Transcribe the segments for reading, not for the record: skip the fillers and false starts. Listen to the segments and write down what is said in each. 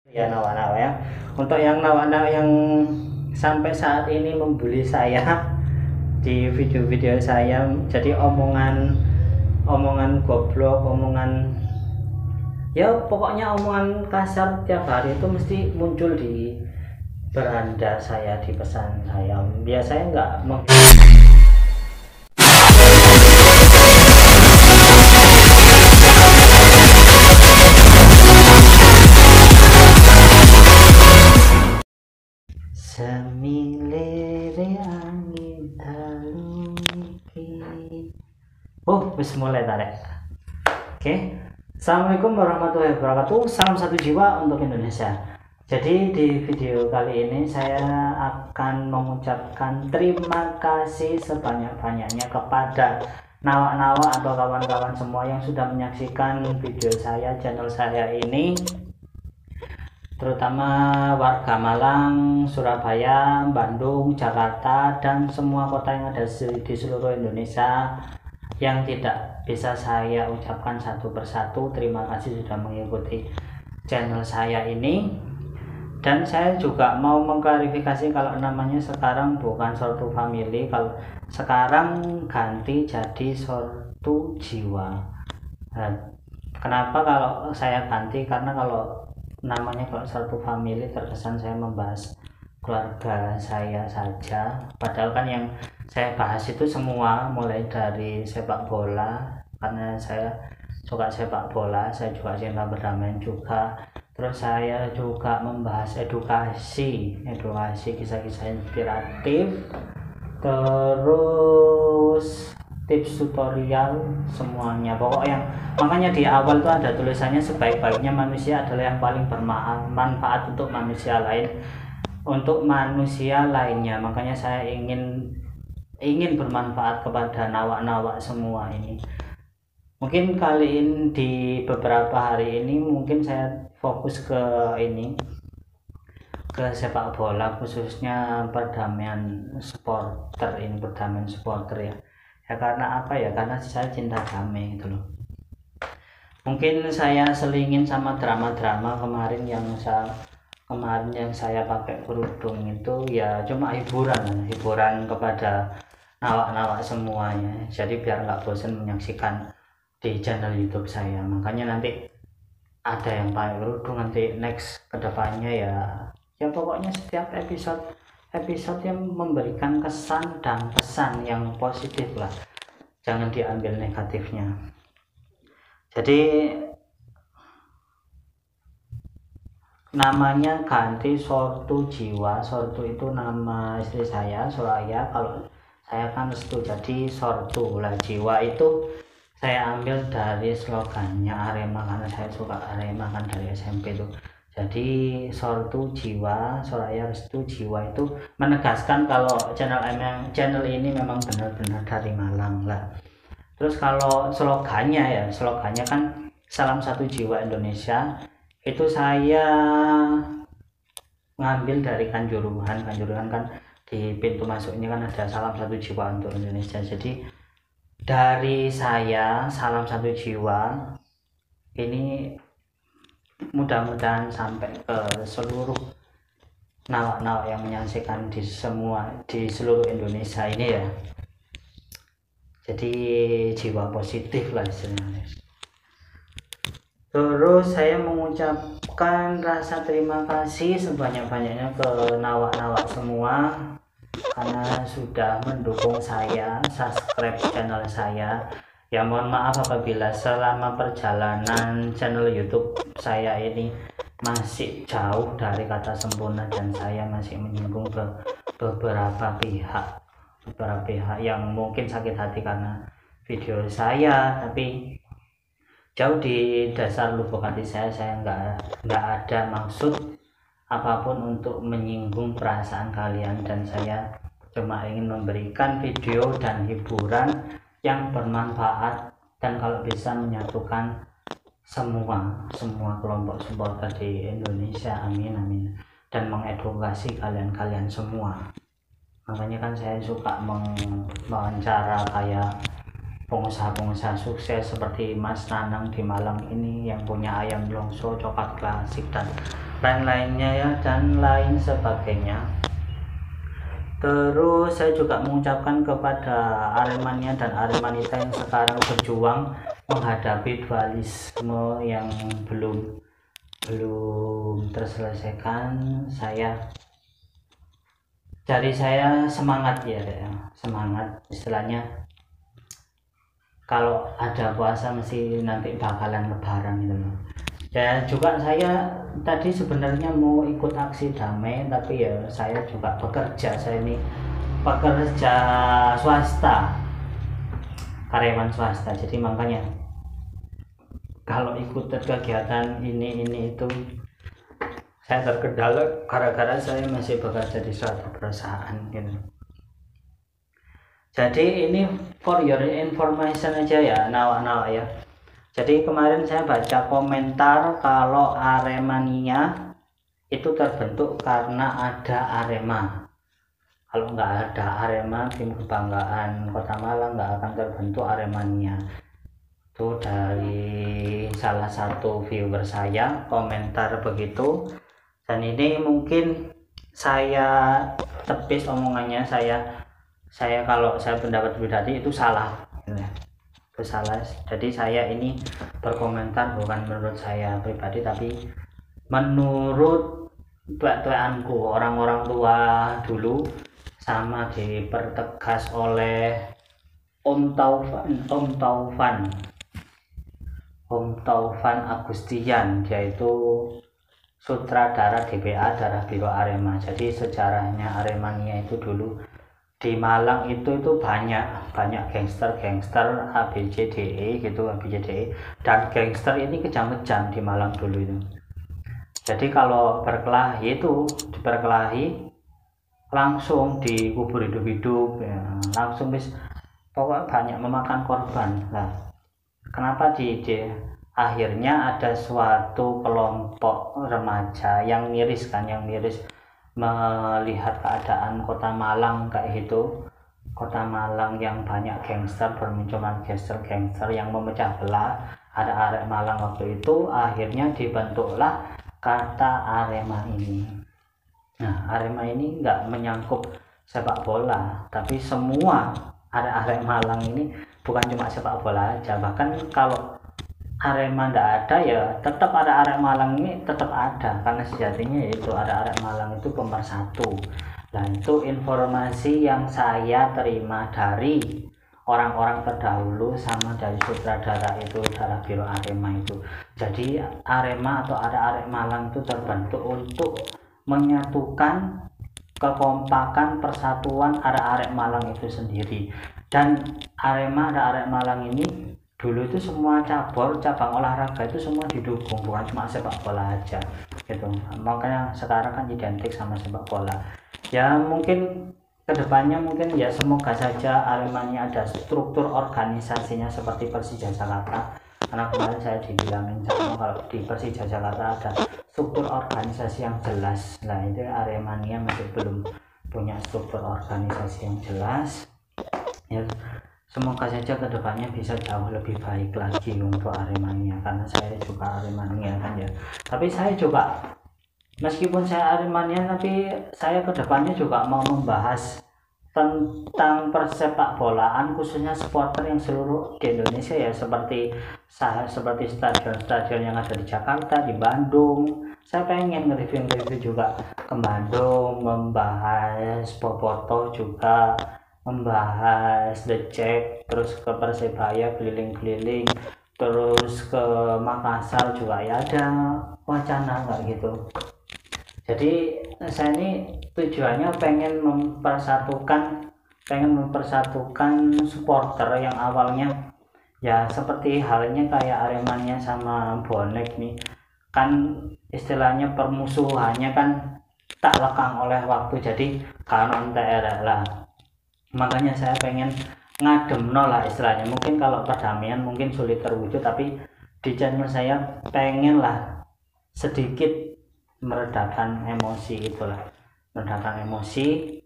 Ya nawa-nawa ya. Untuk yang nawa-nawa yang sampai saat ini membuli saya di video-video saya, jadi omongan goblok, omongan ya pokoknya omongan kasar tiap hari itu mesti muncul di beranda saya, di pesan saya. Biasanya nggak semilere angin halu iki. Wis mulai tarik. Oke. Assalamualaikum warahmatullahi wabarakatuh. Salam satu jiwa untuk Indonesia. Jadi di video kali ini saya akan mengucapkan terima kasih sebanyak-banyaknya kepada nawa-nawa atau kawan-kawan semua yang sudah menyaksikan video saya, channel saya ini, terutama warga Malang, Surabaya, Bandung, Jakarta, dan semua kota yang ada di seluruh Indonesia yang tidak bisa saya ucapkan satu persatu. Terima kasih sudah mengikuti channel saya ini. Dan saya juga mau mengklarifikasi kalau namanya sekarang bukan Sortu Family, kalau sekarang ganti jadi Sortu Jiwa. Nah, kenapa kalau saya ganti? Karena kalau namanya kalau Sortu Family terkesan saya membahas keluarga saya saja, padahal kan yang saya bahas itu semua, mulai dari sepak bola karena saya suka sepak bola, saya juga cinta berdamai juga, terus saya juga membahas edukasi kisah-kisah inspiratif, terus tips tutorial, semuanya pokoknya. Makanya di awal tuh ada tulisannya sebaik-baiknya manusia adalah yang paling bermanfaat untuk manusia lainnya. Makanya saya ingin bermanfaat kepada nawa-nawa semua ini. Mungkin kali ini di beberapa hari ini mungkin saya fokus ke sepak bola, khususnya perdamaian supporter ya. Ya karena apa ya, karena saya cinta damai gitu loh. Mungkin saya selingin sama drama-drama kemarin yang saya pakai kerudung itu ya cuma hiburan kepada nawak-nawak semuanya, jadi biar nggak bosan menyaksikan di channel YouTube saya. Makanya nanti ada yang pakai kerudung, nanti next kedepannya ya pokoknya setiap episode yang memberikan kesan dan pesan yang positif lah, jangan diambil negatifnya. Jadi namanya ganti Sortu Jiwa. Sortu itu nama istri saya, Soraya. Kalau saya kan Restu, jadi Sortu lah. Jiwa itu saya ambil dari slogannya Arema, karena saya suka Arema kan dari SMP tuh. Jadi Sortu Jiwa, Soraya Restu Jiwa itu menegaskan kalau channel ini memang benar-benar dari Malang lah. Terus kalau slogannya kan salam satu jiwa Indonesia, itu saya ngambil dari Kanjuruhan kan di pintu masuknya kan ada salam satu jiwa untuk Indonesia. Jadi dari saya salam satu jiwa ini mudah-mudahan sampai ke seluruh nawak-nawak yang menyaksikan di seluruh Indonesia ini ya. Jadi jiwa positif lah istilahnya. Terus saya mengucapkan rasa terima kasih sebanyak-banyaknya ke nawak-nawak semua karena sudah mendukung saya, subscribe channel saya. Ya mohon maaf apabila selama perjalanan channel YouTube saya ini masih jauh dari kata sempurna dan saya masih menyinggung ke beberapa pihak yang mungkin sakit hati karena video saya, tapi jauh di dasar lubuk hati saya nggak ada maksud apapun untuk menyinggung perasaan kalian, dan saya cuma ingin memberikan video dan hiburan yang bermanfaat dan kalau bisa menyatukan semua kelompok supporter di Indonesia, amin, dan mengedukasi kalian semua. Makanya kan saya suka mewawancara kayak pengusaha-pengusaha sukses seperti Mas Nanang di Malang ini yang punya ayam longso coklat klasik dan lain-lainnya ya, dan lain sebagainya. Terus saya juga mengucapkan kepada Aremania dan Aremanita yang sekarang berjuang menghadapi dualisme yang belum terselesaikan. Dari saya semangat ya, semangat, istilahnya kalau ada puasa mesti nanti bakalan lebaran gitu loh. Ya juga saya tadi sebenarnya mau ikut aksi damai, tapi ya saya juga bekerja, saya ini pekerja swasta, karyawan swasta, jadi makanya kalau ikut kegiatan ini itu saya terkendala gara-gara saya masih bekerja di suatu perusahaan gitu. Jadi ini for your information aja ya, nawak-nawak ya. Jadi kemarin saya baca komentar kalau Aremania itu terbentuk karena ada Arema. Kalau nggak ada Arema, tim kebanggaan Kota Malang, nggak akan terbentuk Aremania. Itu dari salah satu viewer saya komentar begitu. Dan ini mungkin saya tepis omongannya, saya kalau saya pendapat pribadi itu salah. Salah. Jadi saya ini berkomentar bukan menurut saya pribadi, tapi menurut tua-tuaanku, orang-orang tua dulu, sama dipertegas oleh Om Taufan Agustian, yaitu sutradara DBA, Darah Biru Arema. Jadi sejarahnya Aremania itu dulu di Malang itu banyak gangster ABCDE gitu, ABCDE, dan gangster ini kejam-kejam di Malang dulu itu. Jadi kalau berkelahi langsung dikubur hidup-hidup ya, langsung pokoknya banyak memakan korban. Nah, kenapa di akhirnya ada suatu kelompok remaja yang miris melihat keadaan Kota Malang kayak gitu, Kota Malang yang banyak gangster, bermunculan gangster yang memecah belah, ada arek Malang waktu itu, akhirnya dibentuklah kata Arema ini. Nah, Arema ini nggak menyangkut sepak bola, tapi semua arek Malang ini bukan cuma sepak bola aja, bahkan kalau Arema nggak ada ya tetap ada arek Malang ini tetap ada, karena sejatinya yaitu ada arek Malang itu pemersatu. Dan itu informasi yang saya terima dari orang-orang terdahulu sama dari sutradara itu, Darah Biru Arema itu. Jadi Arema atau ada arek Malang itu terbentuk untuk menyatukan kekompakan persatuan arek Malang itu sendiri. Dan Arema ada arek Malang ini dulu itu semua cabang olahraga itu semua didukung, bukan cuma sepak bola aja gitu. Makanya sekarang kan identik sama sepak bola. Ya mungkin kedepannya mungkin ya semoga saja Aremania ada struktur organisasinya seperti Persija Jakarta, karena kemarin saya dibilangin sama kalau di Persija Jakarta ada struktur organisasi yang jelas. Nah itu Aremania masih belum punya struktur organisasi yang jelas ya. Semoga saja kedepannya bisa jauh lebih baik lagi untuk Aremania, karena saya juga Aremania kan ya. Tapi saya juga, meskipun saya Aremania, tapi saya kedepannya juga mau membahas tentang persepak bolaan, khususnya supporter yang seluruh di Indonesia ya, seperti stadion-stadion yang ada di Jakarta, di Bandung. Saya pengen nge-review juga ke Bandung, membahas Bobotoh juga, membahas The Jack, terus ke Persebaya keliling-keliling, terus ke Makassar juga ya, ada wacana nggak gitu. Jadi saya ini tujuannya pengen mempersatukan supporter yang awalnya ya seperti halnya kayak Aremania sama bonek nih, kan istilahnya permusuhannya kan tak lekang oleh waktu, jadi kanon TR lah. Makanya saya pengen ngadem lah istilahnya. Mungkin kalau perdamaian mungkin sulit terwujud, tapi di channel saya pengen lah sedikit meredakan emosi itulah, meredakan emosi.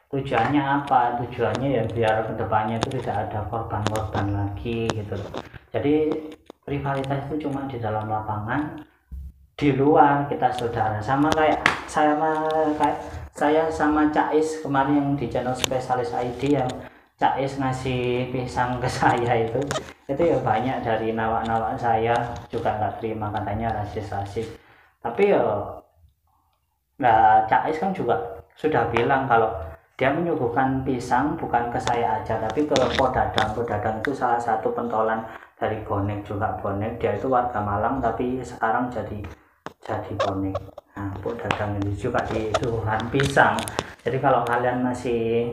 Tujuannya apa? Tujuannya ya biar kedepannya itu tidak ada korban-korban lagi gitu. Jadi rivalitas itu cuma di dalam lapangan, di luar kita saudara, sama kayak saya sama Cais kemarin yang di channel spesialis ID yang Cais ngasih pisang ke saya itu ya banyak dari nawak-nawak saya juga nggak terima, katanya rasis. Tapi ya nah, Cais kan juga sudah bilang kalau dia menyuguhkan pisang bukan ke saya aja tapi ke Podadang itu salah satu pentolan dari bonek, juga bonek, dia itu warga Malang tapi sekarang jadi bonek. Nah, Podadang ini juga disuguhkan pisang. Jadi kalau kalian masih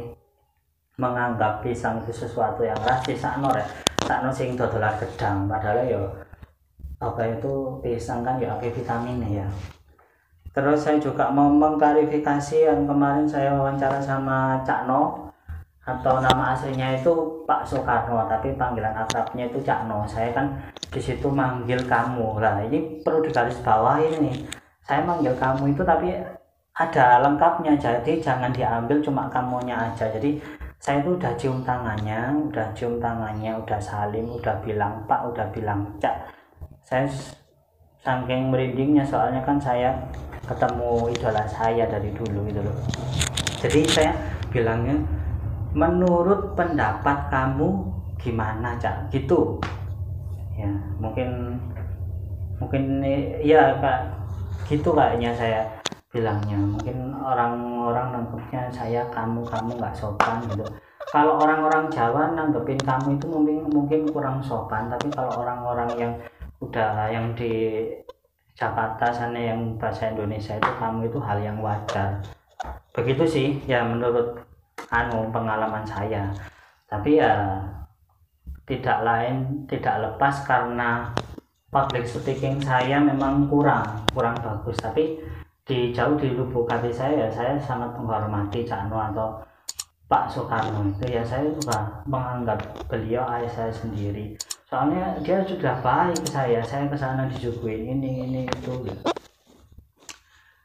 menganggap pisang itu sesuatu yang rasis, sakno sing dodolan gedang, padahal ya apa itu pisang kan ya akeh vitaminnya ya. Terus saya juga mau mengklarifikasi yang kemarin saya wawancara sama Cakno, atau nama aslinya itu Pak Soekarno tapi panggilan akrabnya itu Cakno. Saya kan di situ manggil kamu. Lah ini perlu digarisbawahi nih. Saya manggil kamu itu tapi ada lengkapnya, jadi jangan diambil cuma kamunya aja. Jadi saya itu udah cium tangannya, udah salim, udah bilang Pak, udah bilang Cak. Saya saking merindingnya soalnya kan saya ketemu idola saya dari dulu gitu loh. Jadi saya bilangnya menurut pendapat kamu gimana Cak gitu ya, mungkin ya Kak gitu kayaknya saya bilangnya. Mungkin orang-orang nangkepnya saya kamu nggak sopan gitu. Kalau orang-orang Jawa nanggepin kamu itu mungkin kurang sopan, tapi kalau orang-orang yang udah yang di Jakarta sana yang bahasa Indonesia itu kamu itu hal yang wajar. Begitu sih ya menurut pengalaman saya. Tapi ya tidak lepas karena public speaking saya memang kurang bagus, tapi jauh di lubuk hati saya sangat menghormati Cakno atau Pak Soekarno itu ya. Saya juga menganggap beliau ayah saya sendiri, soalnya dia sudah baik ke saya kesana disuguhin ini itu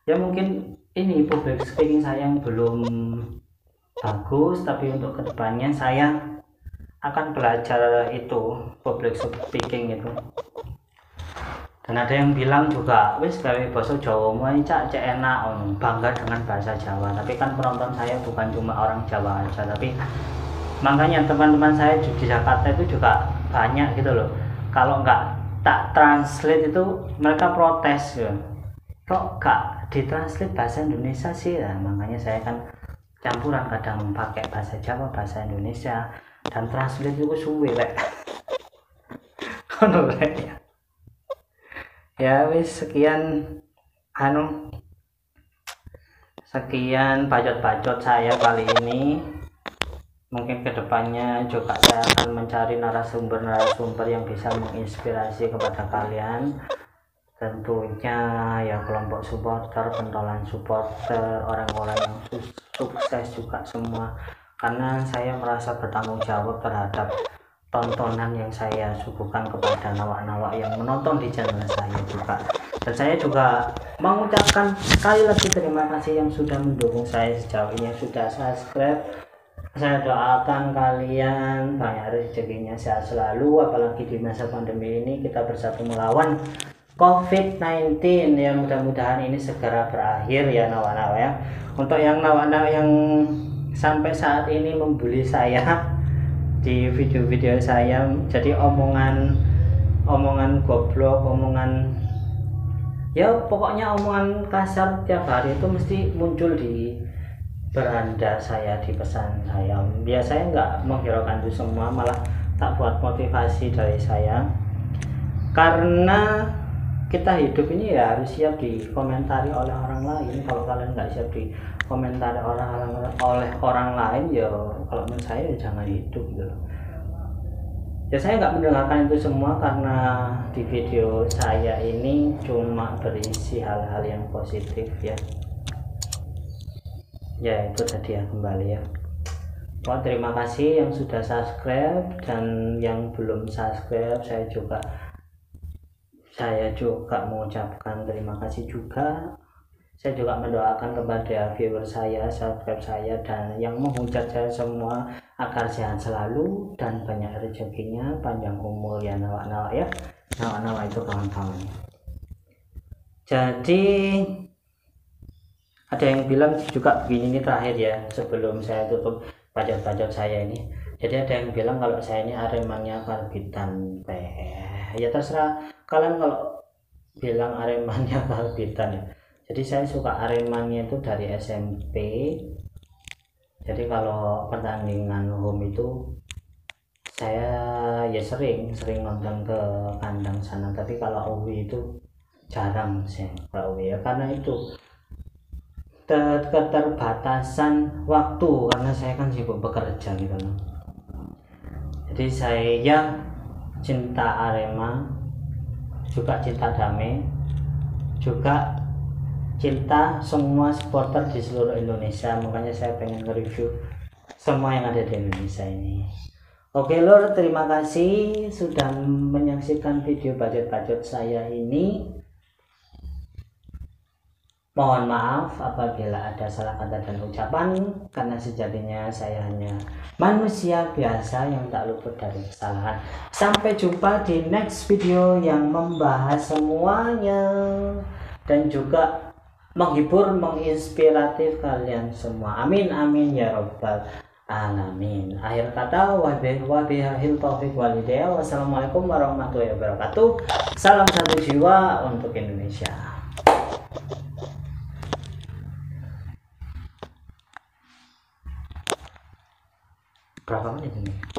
ya. Mungkin ini public speaking saya yang belum bagus, tapi untuk kedepannya saya akan belajar itu public speaking itu. Dan ada yang bilang juga wis gawe bahasa Jawa mulai cak enak, bangga dengan bahasa Jawa. Tapi kan penonton saya bukan cuma orang Jawa aja, tapi makanya teman-teman saya di Jakarta itu juga banyak gitu loh. Kalau nggak tak translate itu mereka protes ya, kok nggak ditranslate bahasa Indonesia sih ya. Makanya saya kan campuran, kadang pakai bahasa Jawa, bahasa Indonesia, dan translate itu suwe lek. Ono lek. Ya wis sekian bacot saya kali ini. Mungkin kedepannya juga saya akan mencari narasumber yang bisa menginspirasi kepada kalian. Tentunya ya kelompok supporter, pentolan supporter, orang-orang yang sukses juga semua. Karena saya merasa bertanggung jawab terhadap tontonan yang saya suguhkan kepada nawak-nawak yang menonton di channel saya juga. Dan saya juga mengucapkan sekali lagi terima kasih yang sudah mendukung saya sejauh ini, yang sudah subscribe. Saya doakan kalian banyak rezekinya, sehat selalu, apalagi di masa pandemi ini kita bersatu melawan COVID-19 ya. Mudah-mudahan ini segera berakhir ya nawak-nawak ya. Untuk yang nawak-nawak yang sampai saat ini membuli saya di video-video saya, jadi omongan goblok, omongan ya pokoknya omongan kasar tiap hari itu mesti muncul di beranda saya, di pesan saya. Ya saya nggak menghiraukan itu semua, malah tak buat motivasi dari saya, karena kita hidup ini ya harus siap dikomentari oleh orang lain. Kalau kalian nggak siap dikomentari oleh orang lain ya kalau menurut saya ya jangan hidup gitu. Ya saya nggak mendengarkan itu semua karena di video saya ini cuma berisi hal-hal yang positif ya. Ya itu tadi ya, kembali ya. Terima kasih yang sudah subscribe, dan yang belum subscribe saya juga mengucapkan terima kasih juga. Saya juga mendoakan kepada viewer saya, subscribe saya, dan yang menghujat saya semua agar sehat selalu dan banyak rezekinya, panjang umur ya nawak-nawak ya. Nawak-nawak itu kawan-kawan. Jadi ada yang bilang juga begini, ini terakhir ya sebelum saya tutup bacot-bacot saya ini. Jadi ada yang bilang kalau saya ini Aremania karbitan. Ya terserah kalian kalau bilang Aremania karbitan ya. Jadi saya suka Aremania itu dari SMP. Jadi kalau pertandingan home itu saya ya sering nonton ke kandang sana, tapi kalau away itu jarang sih kalau away ya, karena itu keterbatasan waktu karena saya kan sibuk bekerja gitu loh. Jadi saya cinta Arema, juga cinta damai, juga cinta semua supporter di seluruh Indonesia, makanya saya pengen nge-review semua yang ada di Indonesia ini. Oke lor, terima kasih sudah menyaksikan video bacot-bacot saya ini. Mohon maaf apabila ada salah kata dan ucapan, karena sejatinya saya hanya manusia biasa yang tak luput dari kesalahan. Sampai jumpa di next video yang membahas semuanya dan juga menghibur, menginspiratif kalian semua. Amin amin ya robbal alamin. Akhir kata, wabillahil taufiq wal hidayah. Wassalamualaikum warahmatullahi wabarakatuh. Salam satu jiwa untuk Indonesia. Berapa menit ini?